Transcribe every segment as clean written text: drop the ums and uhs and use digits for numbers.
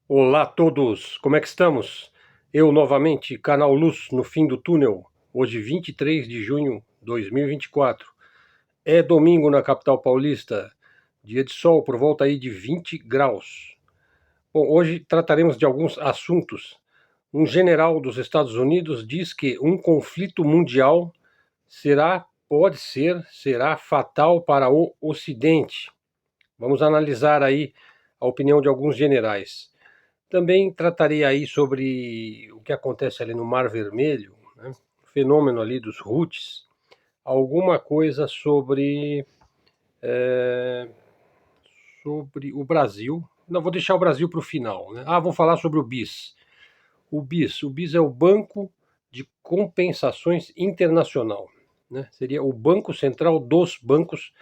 Olá a todos, como é que estamos? Eu novamente, canal Luz no fim do túnel, hoje 23 de junho de 2024. É domingo na capital paulista, dia de sol por volta aí de 20 graus. Bom, hoje trataremos de alguns assuntos. Um general dos Estados Unidos diz que um conflito mundial será fatal para o Ocidente. Vamos analisar aí a opinião de alguns generais. Também tratarei aí sobre o que acontece ali no Mar Vermelho, né? O fenômeno ali dos Houthis, alguma coisa é, sobre o Brasil. Não, vou deixar o Brasil para o final, né? Vou falar sobre o BIS. O BIS é o Banco de Compensações Internacional, né? Seria o Banco Central dos Bancos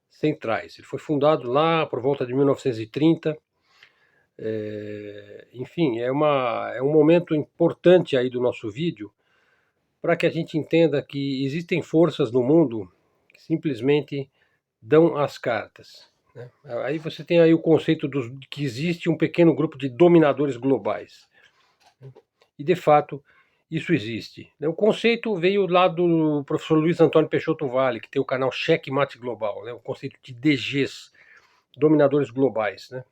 Centrais. Ele foi fundado lá por volta de 1930. Enfim, é um momento importante aí do nosso vídeo para que a gente entenda que existem forças no mundo que simplesmente dão as cartas, né? Aí você tem aí o conceito que existe um pequeno grupo de dominadores globais. E de fato isso existe. O conceito veio lá do professor Luiz Antônio Peixoto Vale, que tem o canal Cheque Mate Global, né? O conceito de DGs, dominadores globais, né?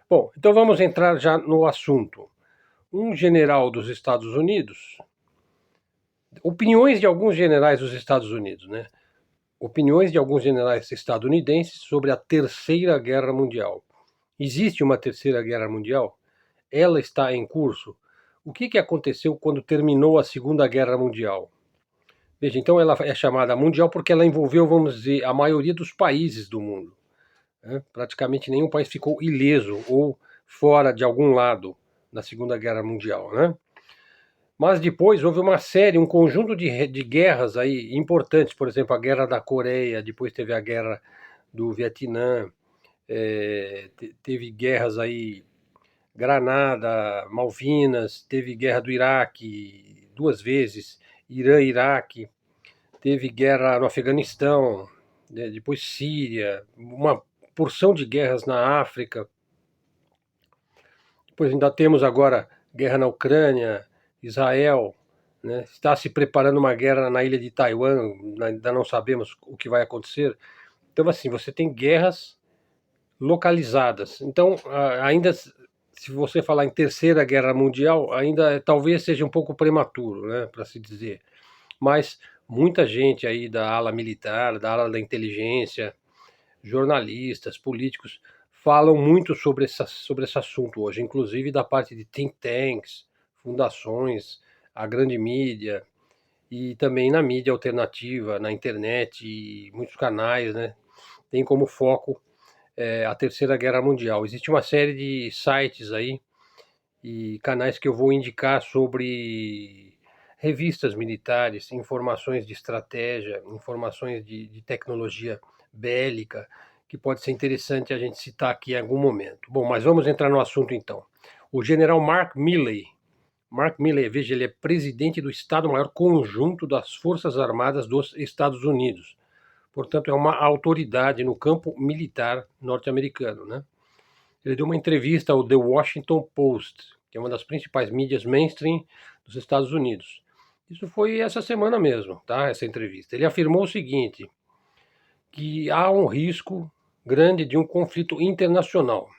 Bom, então vamos entrar já no assunto. Um general dos Estados Unidos, opiniões de alguns generais dos Estados Unidos, né? Opiniões de alguns generais estadunidenses sobre a Terceira Guerra Mundial. Existe uma Terceira Guerra Mundial? Ela está em curso? O que aconteceu quando terminou a Segunda Guerra Mundial? Veja, então ela é chamada mundial porque ela envolveu, vamos dizer, a maioria dos países do mundo, né? Praticamente nenhum país ficou ileso ou fora de algum lado na Segunda Guerra Mundial, né? Mas depois houve uma série, um conjunto de guerras aí importantes, por exemplo, a Guerra da Coreia, depois teve a Guerra do Vietnã, teve guerras aí, Granada, Malvinas, teve Guerra do Iraque duas vezes, Irã e Iraque, teve guerra no Afeganistão, né, depois Síria, uma porção de guerras na África, depois ainda temos agora guerra na Ucrânia, Israel, né? Está se preparando uma guerra na ilha de Taiwan, ainda não sabemos o que vai acontecer. Então, assim, você tem guerras localizadas. Então, ainda se você falar em Terceira Guerra Mundial, ainda talvez seja um pouco prematuro, né, para se dizer. Mas muita gente aí da ala militar, da ala da inteligência, jornalistas, políticos, falam muito sobre esse assunto hoje, inclusive da parte de think tanks, fundações, a grande mídia e também na mídia alternativa, na internet e muitos canais, né? Tem como foco a Terceira Guerra Mundial. Existe uma série de sites aí e canais que eu vou indicar sobre revistas militares, informações de estratégia, informações de tecnologia bélica, que pode ser interessante a gente citar aqui em algum momento. Bom, mas vamos entrar no assunto então. O general Mark Milley, veja, ele é presidente do Estado-Maior Conjunto das Forças Armadas dos Estados Unidos. Portanto, é uma autoridade no campo militar norte-americano, né? Ele deu uma entrevista ao The Washington Post, que é uma das principais mídias mainstream dos Estados Unidos. Isso foi essa semana mesmo, tá? Essa entrevista. Ele afirmou o seguinte, que há um risco grande de um conflito internacional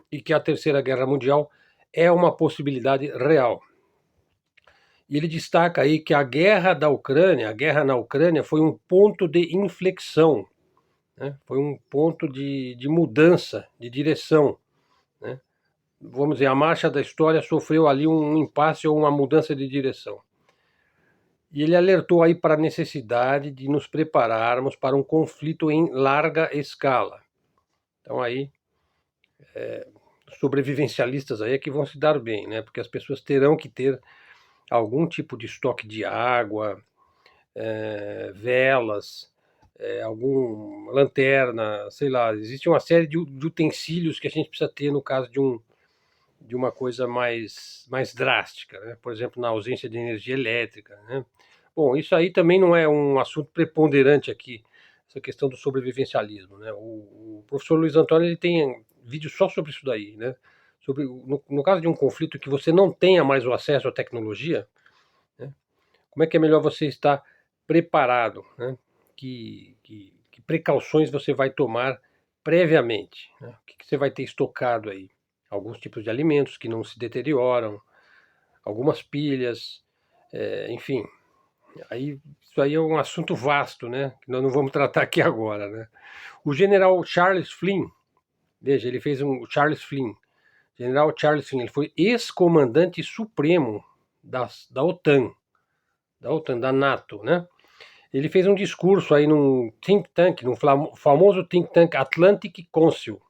e que a Terceira Guerra Mundial é uma possibilidade real. E ele destaca aí que a guerra na Ucrânia foi um ponto de inflexão, né? Foi um ponto de mudança de direção, né? Vamos dizer, a marcha da história sofreu ali um impasse ou uma mudança de direção. E ele alertou aí para a necessidade de nos prepararmos para um conflito em larga escala. Então aí, sobrevivencialistas aí é que vão se dar bem, né? Porque as pessoas terão que ter algum tipo de estoque de água, velas, alguma lanterna, sei lá. Existe uma série de utensílios que a gente precisa ter no caso de uma coisa mais drástica, né? Por exemplo, na ausência de energia elétrica, né? Bom, isso aí também não é um assunto preponderante aqui, essa questão do sobrevivencialismo, né? O professor Luiz Antônio ele tem vídeo só sobre isso daí, né? no caso de um conflito que você não tenha mais o acesso à tecnologia, né, como é que é melhor você estar preparado, né? Que precauções você vai tomar previamente, né? O que você vai ter estocado aí? Alguns tipos de alimentos que não se deterioram, algumas pilhas, enfim. Isso aí é um assunto vasto, né? Que nós não vamos tratar aqui agora, né? O general Charles Flynn, veja, ele fez Charles Flynn, general Charles Flynn, ele foi ex-comandante supremo da OTAN, da NATO, né? Ele fez um discurso aí num think tank, num famoso think tank Atlantic Council,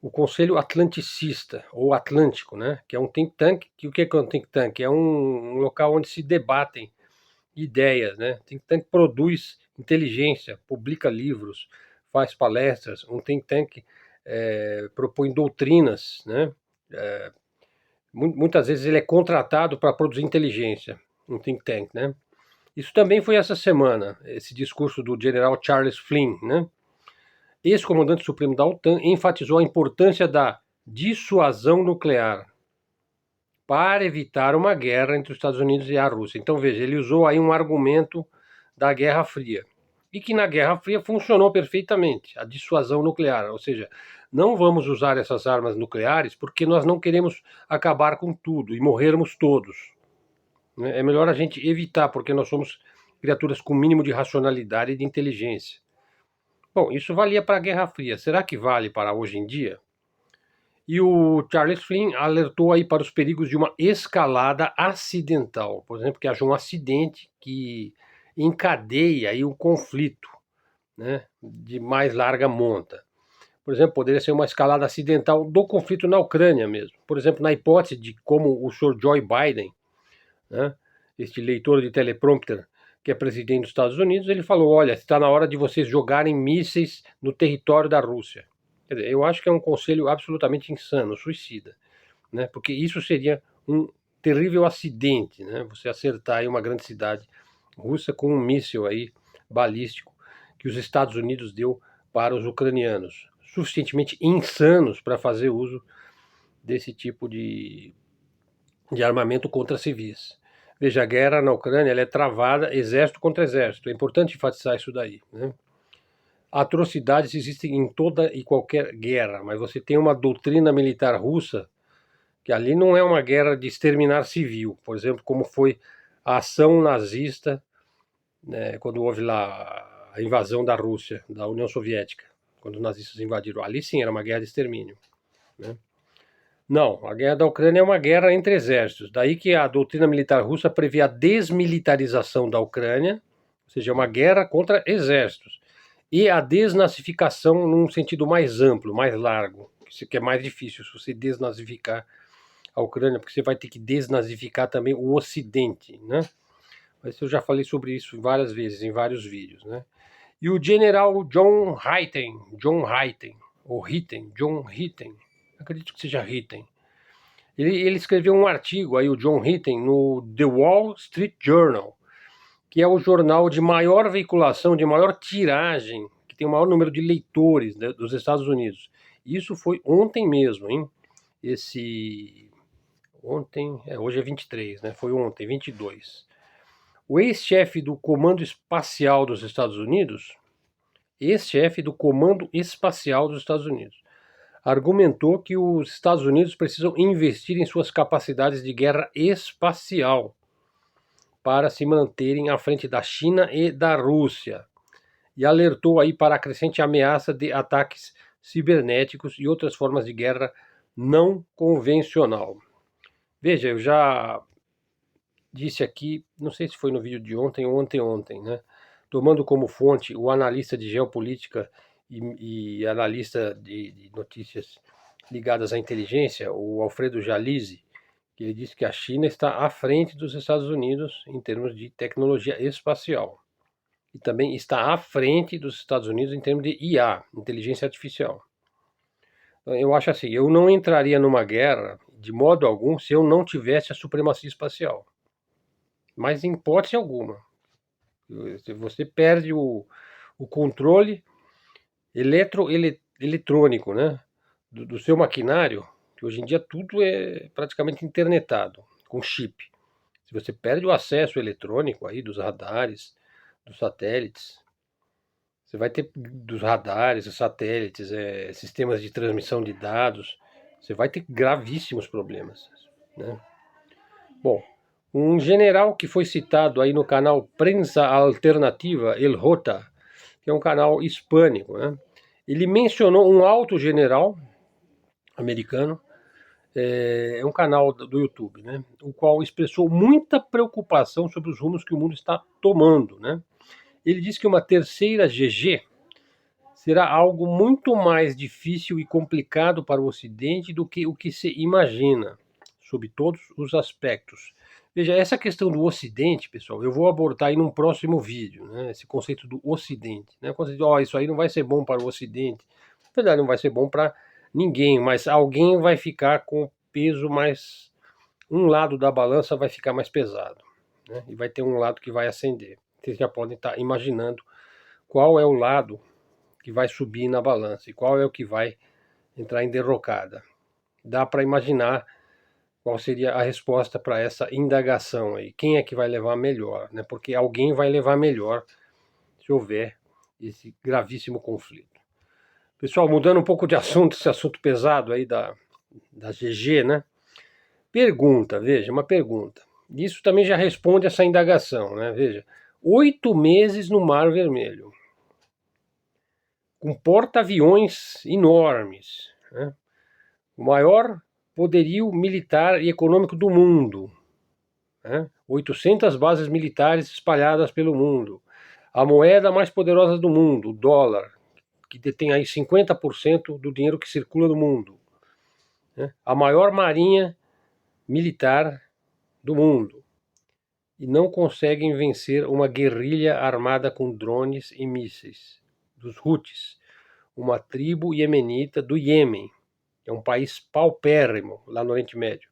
o Conselho Atlanticista, ou Atlântico, né? Que é um think tank, que o que é um think tank? É um local onde se debatem ideias, né? Think tank produz inteligência, publica livros, faz palestras, um think tank propõe doutrinas, né? Muitas vezes ele é contratado para produzir inteligência, um think tank, né? Isso também foi essa semana, esse discurso do general Charles Flynn, né? Ex-comandante supremo da OTAN enfatizou a importância da dissuasão nuclear para evitar uma guerra entre os Estados Unidos e a Rússia. Então, veja, ele usou aí um argumento da Guerra Fria. E que na Guerra Fria funcionou perfeitamente, a dissuasão nuclear. Ou seja, não vamos usar essas armas nucleares porque nós não queremos acabar com tudo e morrermos todos. É melhor a gente evitar, porque nós somos criaturas com mínimo de racionalidade e de inteligência. Bom, isso valia para a Guerra Fria. Será que vale para hoje em dia? E o Charles Flynn alertou aí para os perigos de uma escalada acidental. Por exemplo, que haja um acidente que encadeia aí um conflito, né, de mais larga monta. Por exemplo, poderia ser uma escalada acidental do conflito na Ucrânia mesmo. Por exemplo, na hipótese de como o Sr. Joe Biden, né, este leitor de teleprompter que é presidente dos Estados Unidos, ele falou, olha, está na hora de vocês jogarem mísseis no território da Rússia. Quer dizer, eu acho que é um conselho absolutamente insano, suicida, né? Porque isso seria um terrível acidente, né? Você acertar aí uma grande cidade russa com um míssil aí balístico que os Estados Unidos deu para os ucranianos, suficientemente insanos para fazer uso desse tipo de armamento contra civis. Veja, a guerra na Ucrânia ela é travada exército contra exército. É importante enfatizar isso daí, né? Atrocidades existem em toda e qualquer guerra, mas você tem uma doutrina militar russa que ali não é uma guerra de exterminar civil, por exemplo, como foi a ação nazista, né, quando houve lá a invasão da Rússia, da União Soviética, quando os nazistas invadiram. Ali sim era uma guerra de extermínio, né? Não, a guerra da Ucrânia é uma guerra entre exércitos. Daí que a doutrina militar russa prevê a desmilitarização da Ucrânia, ou seja, uma guerra contra exércitos, e a desnazificação num sentido mais amplo, mais largo, que é mais difícil se você desnazificar a Ucrânia, porque você vai ter que desnazificar também o Ocidente, né? Mas eu já falei sobre isso várias vezes, em vários vídeos, né? E o general John Hyten, acredito que seja Hyten, ele escreveu um artigo aí, o John Hyten, no The Wall Street Journal, que é o jornal de maior veiculação, de maior tiragem, que tem o maior número de leitores, né, dos Estados Unidos. Isso foi ontem mesmo, hein? Hoje é 23, né? Foi ontem, 22. O ex-chefe do Comando Espacial dos Estados Unidos, argumentou que os Estados Unidos precisam investir em suas capacidades de guerra espacial para se manterem à frente da China e da Rússia. E alertou aí para a crescente ameaça de ataques cibernéticos e outras formas de guerra não convencional. Veja, eu já disse aqui, não sei se foi no vídeo de ontem ou ontem, né? Tomando como fonte o analista de geopolítica e analista de notícias ligadas à inteligência, o Alfredo Jalizi, que ele disse que a China está à frente dos Estados Unidos em termos de tecnologia espacial. E também está à frente dos Estados Unidos em termos de IA, inteligência artificial. Então, eu acho assim, eu não entraria numa guerra, de modo algum, se eu não tivesse a supremacia espacial. Mas em hipótese alguma. Você perde o controle eletrônico, né, do seu maquinário, que hoje em dia tudo é praticamente internetado, com chip. Se você perde o acesso eletrônico aí dos radares, dos satélites, você vai ter dos radares, dos satélites, sistemas de transmissão de dados, você vai ter gravíssimos problemas, né? Bom, um general que foi citado aí no canal Prensa Alternativa, El Rota, que é um canal hispânico, né? Ele mencionou um alto general americano, é um canal do YouTube, né? O qual expressou muita preocupação sobre os rumos que o mundo está tomando, né? Ele disse que uma terceira GG será algo muito mais difícil e complicado para o Ocidente do que o que se imagina, sob todos os aspectos. Veja, essa questão do Ocidente, pessoal, eu vou abordar aí num próximo vídeo, né? Esse conceito do Ocidente, né? O conceito de, isso aí não vai ser bom para o Ocidente. Na verdade, não vai ser bom para ninguém, mas alguém vai ficar com peso mais... Um lado da balança vai ficar mais pesado, né? E vai ter um lado que vai ascender. Vocês já podem estar imaginando qual é o lado que vai subir na balança e qual é o que vai entrar em derrocada. Dá para imaginar qual seria a resposta para essa indagação aí. Quem é que vai levar melhor, né? Porque alguém vai levar melhor se houver esse gravíssimo conflito. Pessoal, mudando um pouco de assunto, esse assunto pesado aí da GG, né? Pergunta, veja, uma pergunta. Isso também já responde essa indagação, né? Veja, 8 meses no Mar Vermelho, com porta-aviões enormes, né? O maior poderio militar e econômico do mundo, né? 800 bases militares espalhadas pelo mundo, a moeda mais poderosa do mundo, o dólar, que detém aí 50% do dinheiro que circula no mundo, né? A maior marinha militar do mundo, e não conseguem vencer uma guerrilha armada com drones e mísseis dos Houthis, uma tribo iemenita do Iêmen. É um país paupérrimo lá no Oriente Médio.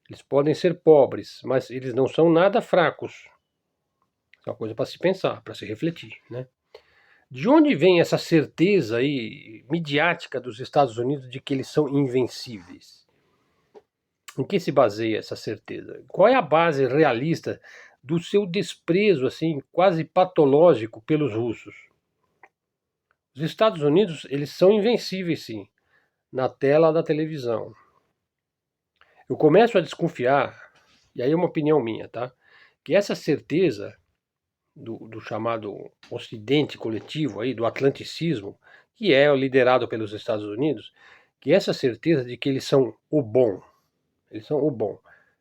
Eles podem ser pobres, mas eles não são nada fracos. É uma coisa para se pensar, para se refletir, né? De onde vem essa certeza aí midiática dos Estados Unidos de que eles são invencíveis? Em que se baseia essa certeza? Qual é a base realista do seu desprezo assim quase patológico pelos russos? Os Estados Unidos, eles são invencíveis sim, na tela da televisão. Eu começo a desconfiar, e aí é uma opinião minha, tá? Que essa certeza do chamado Ocidente coletivo, aí, do atlanticismo, que é liderado pelos Estados Unidos, que essa certeza de que eles são o bom,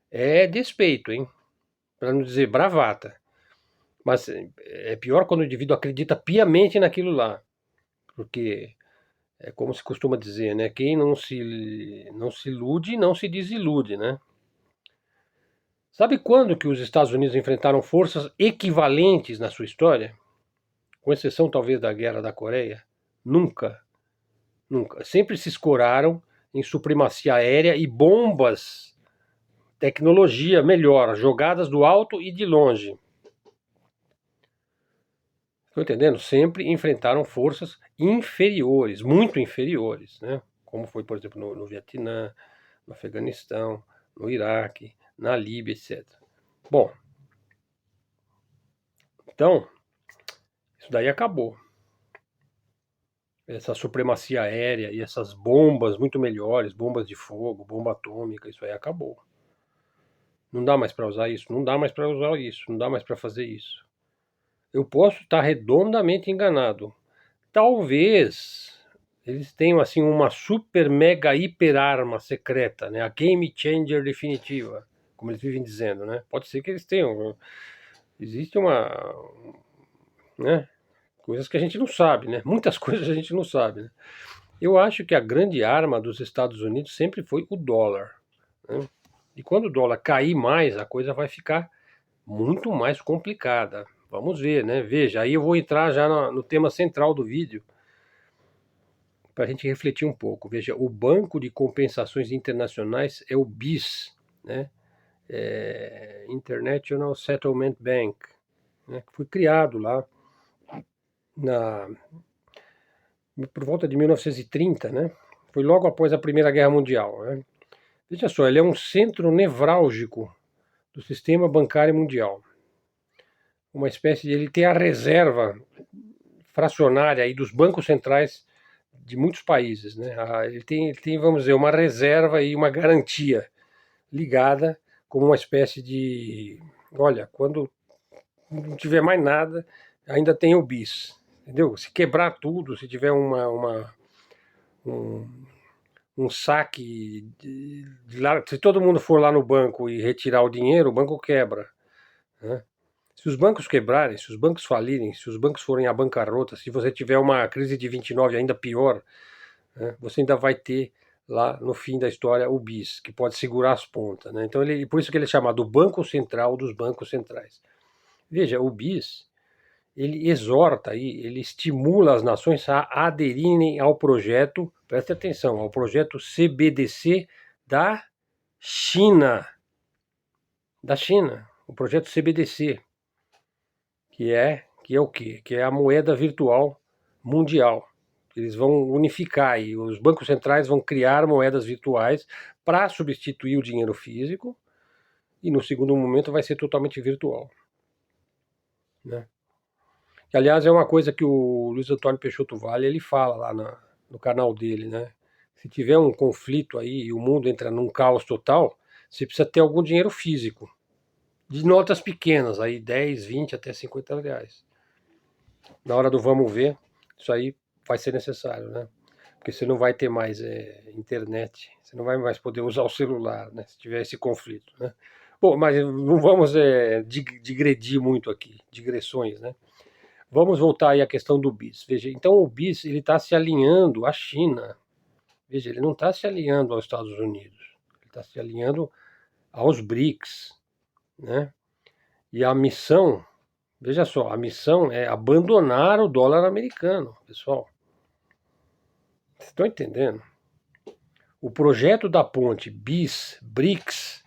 é despeito, hein? Para não dizer bravata. Mas é pior quando o indivíduo acredita piamente naquilo lá, porque é como se costuma dizer, né? Quem não se ilude, não se desilude, né? Sabe quando que os Estados Unidos enfrentaram forças equivalentes na sua história? Com exceção talvez da Guerra da Coreia? Nunca. Nunca. Sempre se escoraram em supremacia aérea e bombas, tecnologia melhor, jogadas do alto e de longe. Estão entendendo? Sempre enfrentaram forças inferiores, muito inferiores, né? Como foi, por exemplo, no Vietnã, no Afeganistão, no Iraque, na Líbia, etc. Bom, então, isso daí acabou. Essa supremacia aérea e essas bombas muito melhores, bombas de fogo, bomba atômica, isso aí acabou. Não dá mais para usar isso, não dá mais para usar isso, não dá mais para fazer isso. Eu posso estar redondamente enganado. Talvez eles tenham assim uma super mega hiper arma secreta, né? A game changer definitiva, como eles vivem dizendo, né? Pode ser que eles tenham. Existe uma, né? Coisas que a gente não sabe, né? Muitas coisas a gente não sabe, né? Eu acho que a grande arma dos Estados Unidos sempre foi o dólar, né? E quando o dólar cair mais, a coisa vai ficar muito mais complicada. Vamos ver, né? Veja, aí eu vou entrar já no tema central do vídeo, para a gente refletir um pouco. Veja, o Banco de Compensações Internacionais é o BIS, né? International Settlement Bank, né? Que foi criado lá por volta de 1930, né? foi logo após a Primeira Guerra Mundial, né? Veja só, ele é um centro nevrálgico do sistema bancário mundial. Uma espécie de, ele tem a reserva fracionária aí dos bancos centrais de muitos países, né? Ele tem, vamos dizer, uma reserva e uma garantia ligada como uma espécie de, olha, quando não tiver mais nada, ainda tem o bis, entendeu? Se quebrar tudo, se tiver um, um saque de lá, se todo mundo for lá no banco e retirar o dinheiro, o banco quebra, né? Se os bancos quebrarem, se os bancos falirem, se os bancos forem à bancarrota, se você tiver uma crise de 29 ainda pior, né, você ainda vai ter lá no fim da história o BIS, que pode segurar as pontas, né? Então por isso que ele é chamado Banco Central dos Bancos Centrais. Veja, o BIS, ele exorta aí, ele estimula as nações a aderirem ao projeto, preste atenção, ao projeto CBDC da China. Da China, o projeto CBDC, que é o quê? Que é a moeda virtual mundial. Eles vão unificar e os bancos centrais vão criar moedas virtuais para substituir o dinheiro físico e no segundo momento vai ser totalmente virtual, né? Que, aliás, é uma coisa que o Luiz Antônio Peixoto Vale ele fala lá no canal dele, né? Se tiver um conflito aí e o mundo entra num caos total, você precisa ter algum dinheiro físico, de notas pequenas, aí 10, 20 até 50 reais. Na hora do vamos ver, isso aí vai ser necessário, né? Porque você não vai ter mais internet, você não vai mais poder usar o celular, né? Se tiver esse conflito, né? Bom, mas não vamos digredir muito aqui, digressões, né? Vamos voltar aí à questão do BIS. Veja, então o BIS ele está se alinhando à China. Veja, ele não está se alinhando aos Estados Unidos, ele está se alinhando aos BRICS, né? E a missão, veja só, a missão é abandonar o dólar americano, pessoal. Vocês estão entendendo? O projeto da ponte BRICS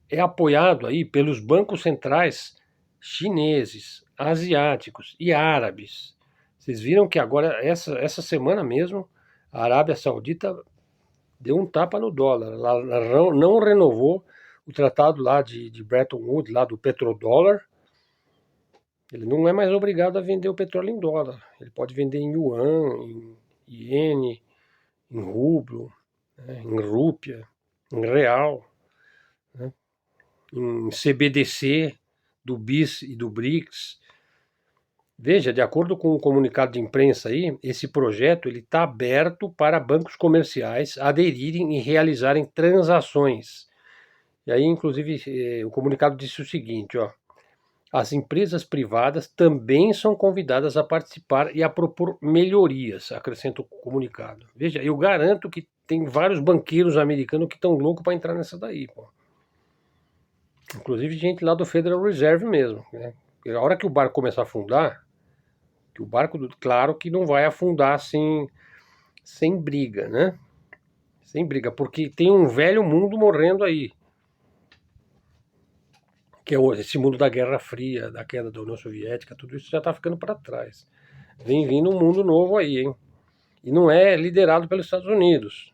é apoiado aí pelos bancos centrais chineses, asiáticos e árabes. Vocês viram que agora, essa semana mesmo, a Arábia Saudita deu um tapa no dólar. Ela não renovou o tratado lá de Bretton Woods, lá do petrodólar. Ele não é mais obrigado a vender o petróleo em dólar. Ele pode vender em yuan, em iene, em rublo, né, em rúpia, em real, né, em CBDC do BIS e do BRICS. Veja, de acordo com o comunicado de imprensa aí, esse projeto ele está aberto para bancos comerciais aderirem e realizarem transações. E aí, inclusive, o comunicado disse o seguinte, ó: as empresas privadas também são convidadas a participar e a propor melhorias, acrescenta o comunicado. Veja, eu garanto que tem vários banqueiros americanos que estão loucos para entrar nessa daí, pô. Inclusive gente lá do Federal Reserve mesmo, né? Porque a hora que o barco começar a afundar, que o barco, claro que não vai afundar assim, sem briga, né? Sem briga, porque tem um velho mundo morrendo aí, que é esse mundo da Guerra Fria, da queda da União Soviética, tudo isso já está ficando para trás. Vem vindo um mundo novo aí, hein? E não é liderado pelos Estados Unidos.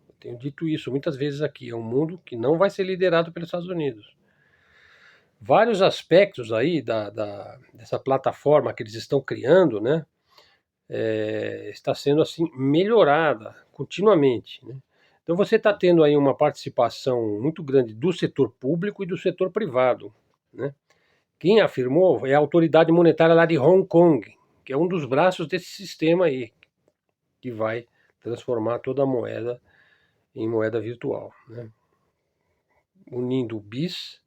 Eu tenho dito isso muitas vezes aqui. É um mundo que não vai ser liderado pelos Estados Unidos. Vários aspectos aí dessa plataforma que eles estão criando, né? Está sendo assim melhorada continuamente, né? Então você está tendo aí uma participação muito grande do setor público e do setor privado, né? Quem afirmou é a autoridade monetária lá de Hong Kong, que é um dos braços desse sistema aí, que vai transformar toda a moeda em moeda virtual, né? Unindo o BIS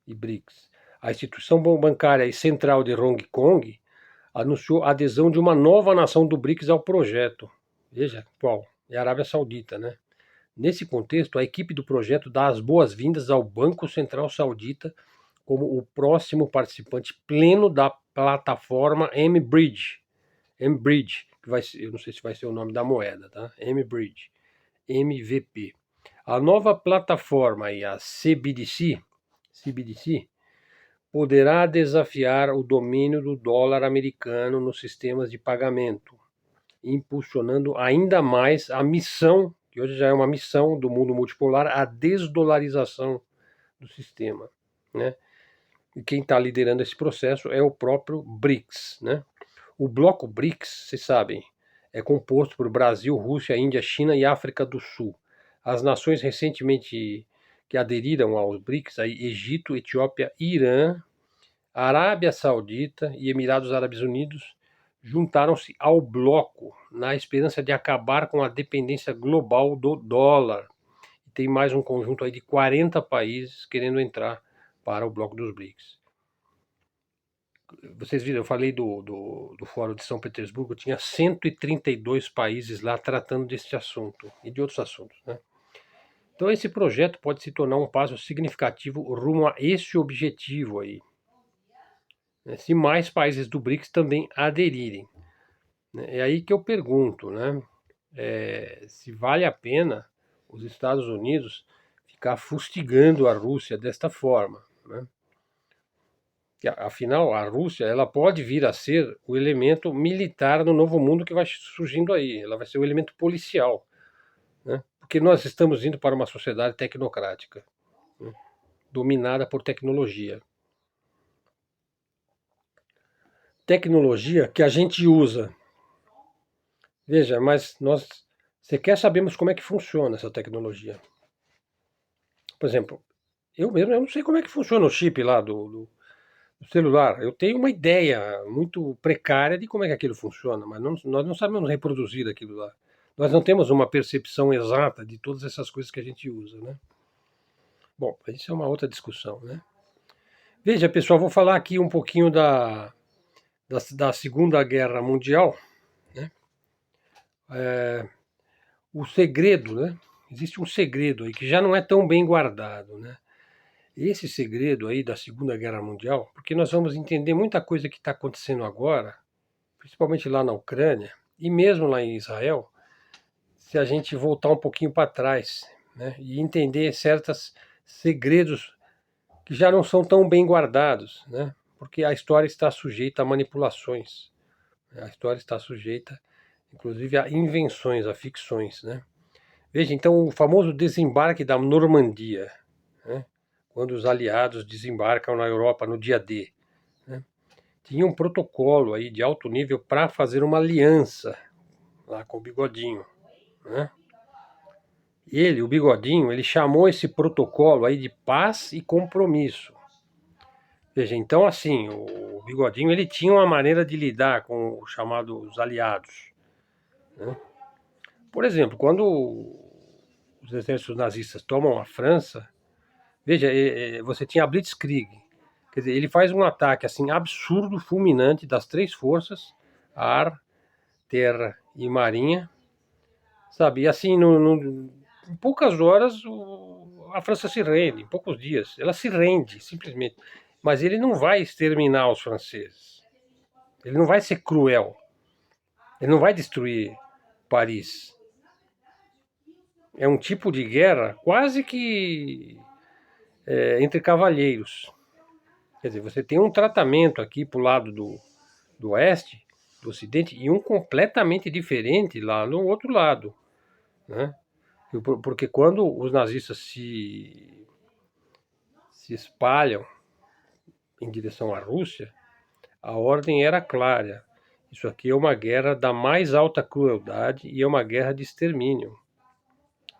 e BRICS. A instituição bancária e central de Hong Kong anunciou a adesão de uma nova nação do BRICS ao projeto. Veja qual? É a Arábia Saudita, né? Nesse contexto, a equipe do projeto dá as boas-vindas ao Banco Central Saudita como o próximo participante pleno da plataforma M-Bridge, que vai ser, eu não sei se vai ser o nome da moeda, tá? M-Bridge, MVP. A nova plataforma, a CBDC, poderá desafiar o domínio do dólar americano nos sistemas de pagamento, impulsionando ainda mais a missão que hoje já é uma missão do mundo multipolar, a desdolarização do sistema, né? E quem está liderando esse processo é o próprio BRICS, né? O bloco BRICS, vocês sabem, é composto por Brasil, Rússia, Índia, China e África do Sul. As nações recentemente que aderiram aos BRICS, aí Egito, Etiópia, Irã, Arábia Saudita e Emirados Árabes Unidos, juntaram-se ao bloco na esperança de acabar com a dependência global do dólar. E tem mais um conjunto aí de 40 países querendo entrar para o bloco dos BRICS. Vocês viram, eu falei do Fórum de São Petersburgo, tinha 132 países lá tratando desse assunto e de outros assuntos, né? Então esse projeto pode se tornar um passo significativo rumo a esse objetivo aí, né, se mais países do BRICS também aderirem. É aí que eu pergunto, né, se vale a pena os Estados Unidos ficar fustigando a Rússia desta forma, né? Afinal, a Rússia ela pode vir a ser o elemento militar no novo mundo que vai surgindo aí. Ela vai ser o elemento policial, né? Porque nós estamos indo para uma sociedade tecnocrática, né, dominada por tecnologia. Tecnologia que a gente usa. Veja, mas nós sequer sabemos como é que funciona essa tecnologia. Por exemplo, eu mesmo eu não sei como é que funciona o chip lá do celular. Eu tenho uma ideia muito precária de como é que aquilo funciona, mas nós não sabemos reproduzir aquilo lá. Nós não temos uma percepção exata de todas essas coisas que a gente usa, né? Bom, isso é uma outra discussão, né? Veja, pessoal, vou falar aqui um pouquinho da Segunda Guerra Mundial, né? O segredo, né? Existe um segredo aí que já não é tão bem guardado, né? Esse segredo aí da Segunda Guerra Mundial, porque nós vamos entender muita coisa que está acontecendo agora, principalmente lá na Ucrânia e mesmo lá em Israel, se a gente voltar um pouquinho para trás, né, e entender certos segredos que já não são tão bem guardados, né, porque a história está sujeita a manipulações, né, a história está sujeita, inclusive, a invenções, a ficções, né. Veja, então, o famoso desembarque da Normandia, né, quando os aliados desembarcam na Europa no dia D, né, tinha um protocolo aí de alto nível para fazer uma aliança lá com o Bigodinho, né? O Bigodinho, ele chamou esse protocolo aí de paz e compromisso. Veja, então assim, o Bigodinho ele tinha uma maneira de lidar com os chamados aliados, né? Por exemplo, quando os exércitos nazistas tomam a França, veja, você tinha a Blitzkrieg, quer dizer, ele faz um ataque assim absurdo, fulminante das três forças, ar, terra e marinha, sabe? E assim, em poucas horas a França se rende, em poucos dias. Ela se rende, simplesmente. Mas ele não vai exterminar os franceses. Ele não vai ser cruel. Ele não vai destruir Paris. É um tipo de guerra quase que entre cavalheiros. Quer dizer, você tem um tratamento aqui para o lado do oeste, do ocidente, e um completamente diferente lá no outro lado, né? Porque quando os nazistas se espalham em direção à Rússia, a ordem era clara. Isso aqui é uma guerra da mais alta crueldade e é uma guerra de extermínio.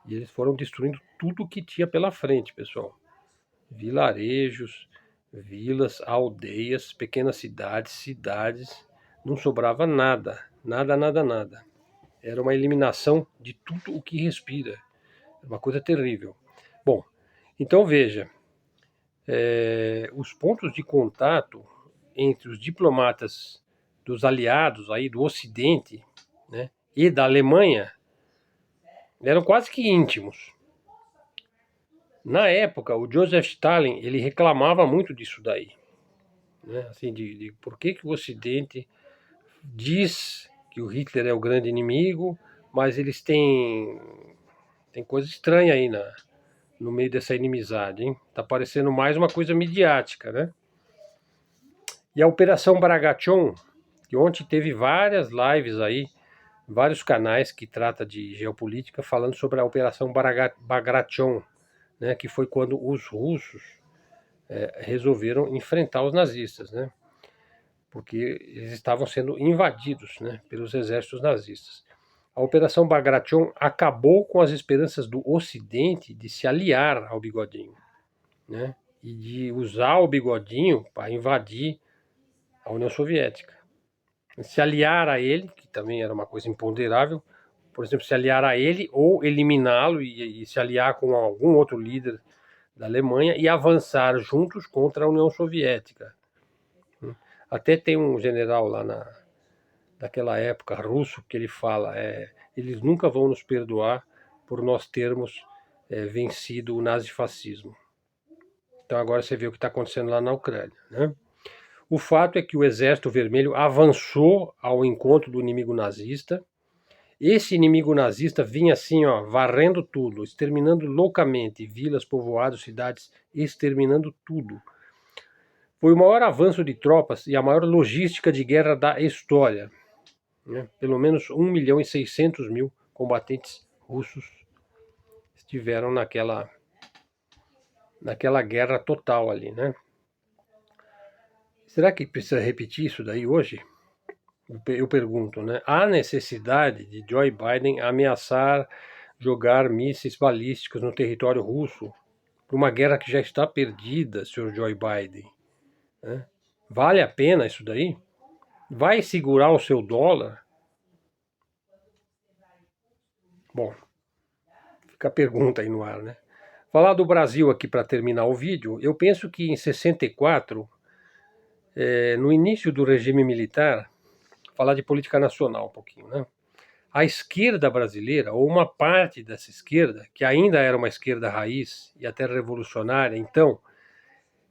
E eles foram destruindo tudo que tinha pela frente, pessoal. Vilarejos, vilas, aldeias, pequenas cidades. Não sobrava nada. Nada, nada, nada. Era uma eliminação de tudo o que respira. Uma coisa terrível. Bom, então veja, os pontos de contato entre os diplomatas dos aliados aí do Ocidente, né, e da Alemanha eram quase que íntimos. Na época, o Joseph Stalin ele reclamava muito disso daí, né, assim, de por que o Ocidente diz que o Hitler é o grande inimigo, mas eles têm coisa estranha aí no meio dessa inimizade, hein? Tá parecendo mais uma coisa midiática, né? E a Operação Bragachon, que ontem teve várias lives aí vários canais que tratam de geopolítica falando sobre a Operação Bagration, né, que foi quando os russos resolveram enfrentar os nazistas, né, porque eles estavam sendo invadidos, né, pelos exércitos nazistas. A Operação Bagration acabou com as esperanças do Ocidente de se aliar ao Bigodinho, né, e de usar o Bigodinho para invadir a União Soviética. Se aliar a ele, que também era uma coisa imponderável, por exemplo, se aliar a ele ou eliminá-lo e se aliar com algum outro líder da Alemanha e avançar juntos contra a União Soviética. Até tem um general lá daquela época russo que ele fala, eles nunca vão nos perdoar por nós termos vencido o nazifascismo. Então agora você vê o que está acontecendo lá na Ucrânia, né? O fato é que o Exército Vermelho avançou ao encontro do inimigo nazista. Esse inimigo nazista vinha assim, ó, varrendo tudo, exterminando loucamente vilas, povoados, cidades, exterminando tudo. Foi o maior avanço de tropas e a maior logística de guerra da história, né? Pelo menos 1.600.000 combatentes russos estiveram naquela guerra total ali, né? Será que precisa repetir isso daí hoje? Eu pergunto, né? Há necessidade de Joe Biden ameaçar jogar mísseis balísticos no território russo para uma guerra que já está perdida, Sr. Joe Biden? Né? Vale a pena isso daí? Vai segurar o seu dólar? Bom, fica a pergunta aí no ar, né? Falar do Brasil aqui para terminar o vídeo, eu penso que em 64, no início do regime militar, falar de política nacional um pouquinho, né? A esquerda brasileira, ou uma parte dessa esquerda, que ainda era uma esquerda raiz e até revolucionária, então,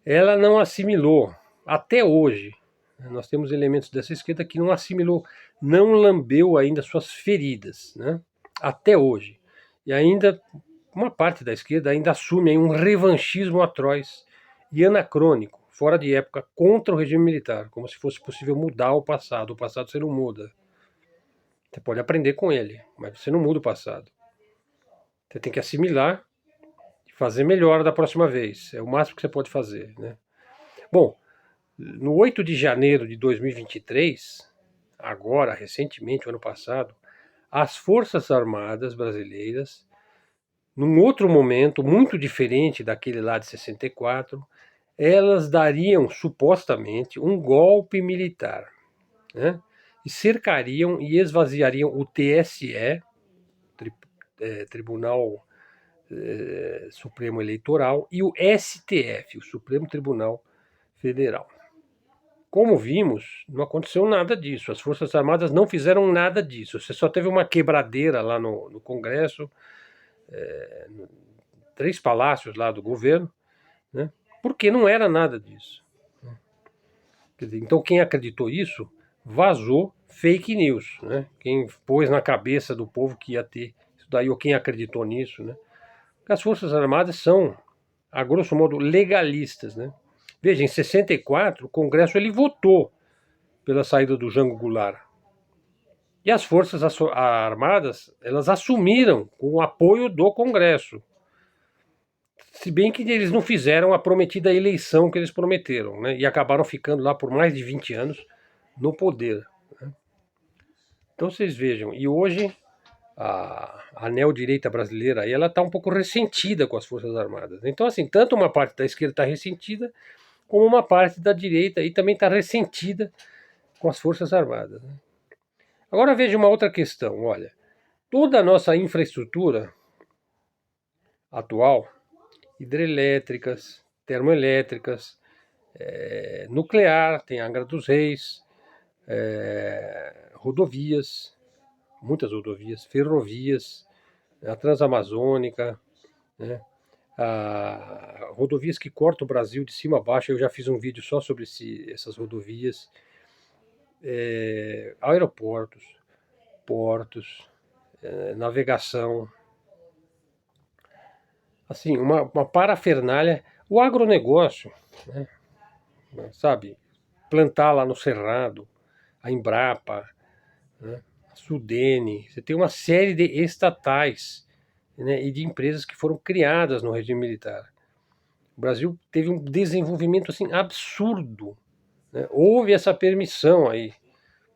ela não assimilou, até hoje, nós temos elementos dessa esquerda que não assimilou, não lambeu ainda suas feridas, né? Até hoje. E ainda, uma parte da esquerda ainda assume aí um revanchismo atroz e anacrônico, fora de época, contra o regime militar, como se fosse possível mudar o passado você não muda. Você pode aprender com ele, mas você não muda o passado. Você tem que assimilar e fazer melhor da próxima vez. É o máximo que você pode fazer, né? Bom, no 8 de janeiro de 2023, agora, recentemente, ano passado, as Forças Armadas brasileiras, num outro momento, muito diferente daquele lá de 64, elas dariam, supostamente, um golpe militar, né? E cercariam e esvaziariam o TSE, Tribunal Supremo Eleitoral, e o STF, o Supremo Tribunal Federal. Como vimos, não aconteceu nada disso. As Forças Armadas não fizeram nada disso. Você só teve uma quebradeira lá no Congresso, 3 palácios lá do governo, né? Porque não era nada disso. Quer dizer, então quem acreditou isso vazou fake news, né? Quem pôs na cabeça do povo que ia ter isso daí, ou quem acreditou nisso, né? Porque as Forças Armadas são, a grosso modo, legalistas, né? Veja, em 64, o Congresso ele votou pela saída do Jango Goulart. E as Forças Armadas, elas assumiram com o apoio do Congresso. Se bem que eles não fizeram a prometida eleição que eles prometeram, né? E acabaram ficando lá por mais de 20 anos no poder, né? Então vocês vejam, e hoje a neodireita brasileira ela está um pouco ressentida com as Forças Armadas. Então, assim, tanto uma parte da esquerda está ressentida, como uma parte da direita e também está ressentida com as Forças Armadas, né? Agora veja uma outra questão, olha, toda a nossa infraestrutura atual, hidrelétricas, termoelétricas, nuclear, tem Angra dos Reis, rodovias, muitas rodovias, ferrovias, a Transamazônica, né? Rodovias que cortam o Brasil de cima a baixo. Eu já fiz um vídeo só sobre essas rodovias, aeroportos, portos, navegação, assim, uma parafernália, o agronegócio, né? Sabe, plantar lá no Cerrado, a Embrapa, né? Sudene, você tem uma série de estatais, né, e de empresas que foram criadas no regime militar. O Brasil teve um desenvolvimento assim absurdo, né? Houve essa permissão aí,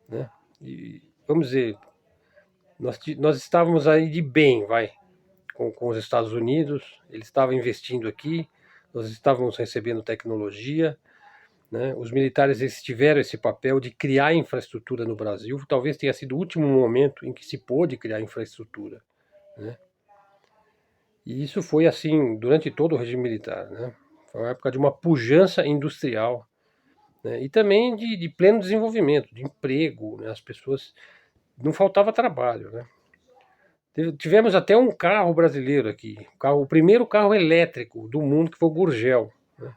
né? E, vamos dizer, nós estávamos aí de bem, vai, com os Estados Unidos, eles estavam investindo aqui, nós estávamos recebendo tecnologia, né? Os militares eles tiveram esse papel de criar infraestrutura no Brasil, talvez tenha sido o último momento em que se pôde criar infraestrutura, né? E isso foi assim durante todo o regime militar, né? Foi uma época de uma pujança industrial, né? E também de pleno desenvolvimento, de emprego, né? As pessoas não faltava trabalho, né? Tivemos até um carro brasileiro aqui, o primeiro carro elétrico do mundo, que foi o Gurgel, né?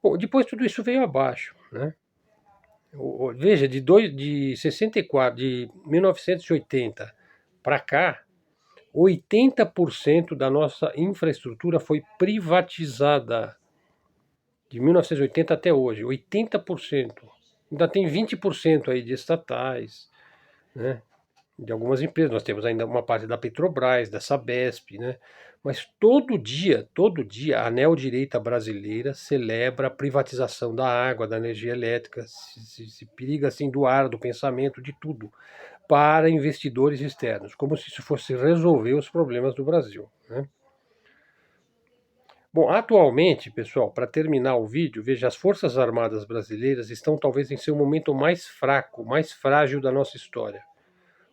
Bom, depois tudo isso veio abaixo, né? Veja, de 64, de 1980 para cá, 80% da nossa infraestrutura foi privatizada. De 1980 até hoje, 80%. Ainda tem 20% aí de estatais, né? De algumas empresas. Nós temos ainda uma parte da Petrobras, da Sabesp, né? Mas todo dia, a neodireita brasileira celebra a privatização da água, da energia elétrica, se periga assim do ar, do pensamento, de tudo, para investidores externos, como se isso fosse resolver os problemas do Brasil, né? Bom, atualmente, pessoal, para terminar o vídeo, veja, as Forças Armadas brasileiras estão talvez em seu momento mais fraco, mais frágil da nossa história.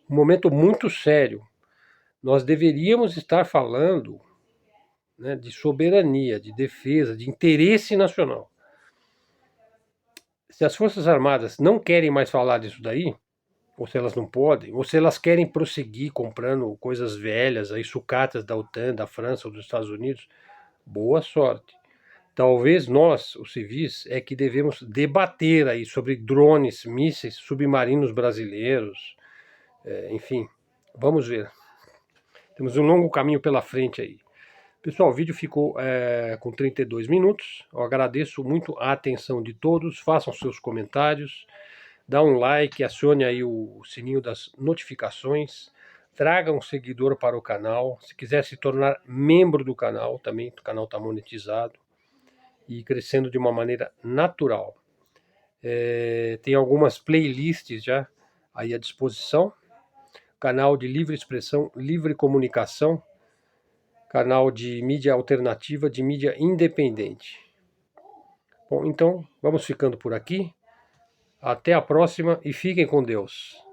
Um momento muito sério. Nós deveríamos estar falando, né, de soberania, de defesa, de interesse nacional. Se as Forças Armadas não querem mais falar disso daí, ou se elas não podem, ou se elas querem prosseguir comprando coisas velhas, aí, sucatas da OTAN, da França ou dos Estados Unidos, boa sorte. Talvez nós, os civis, é que devemos debater aí sobre drones, mísseis, submarinos brasileiros, enfim, vamos ver. Temos um longo caminho pela frente aí. Pessoal, o vídeo ficou com 32 minutos. Eu agradeço muito a atenção de todos. Façam seus comentários, dá um like, acione aí o sininho das notificações. Traga um seguidor para o canal. Se quiser se tornar membro do canal, também o canal está monetizado e crescendo de uma maneira natural. Tem algumas playlists já aí à disposição. Canal de livre expressão, livre comunicação. Canal de mídia alternativa, de mídia independente. Bom, então vamos ficando por aqui. Até a próxima e fiquem com Deus.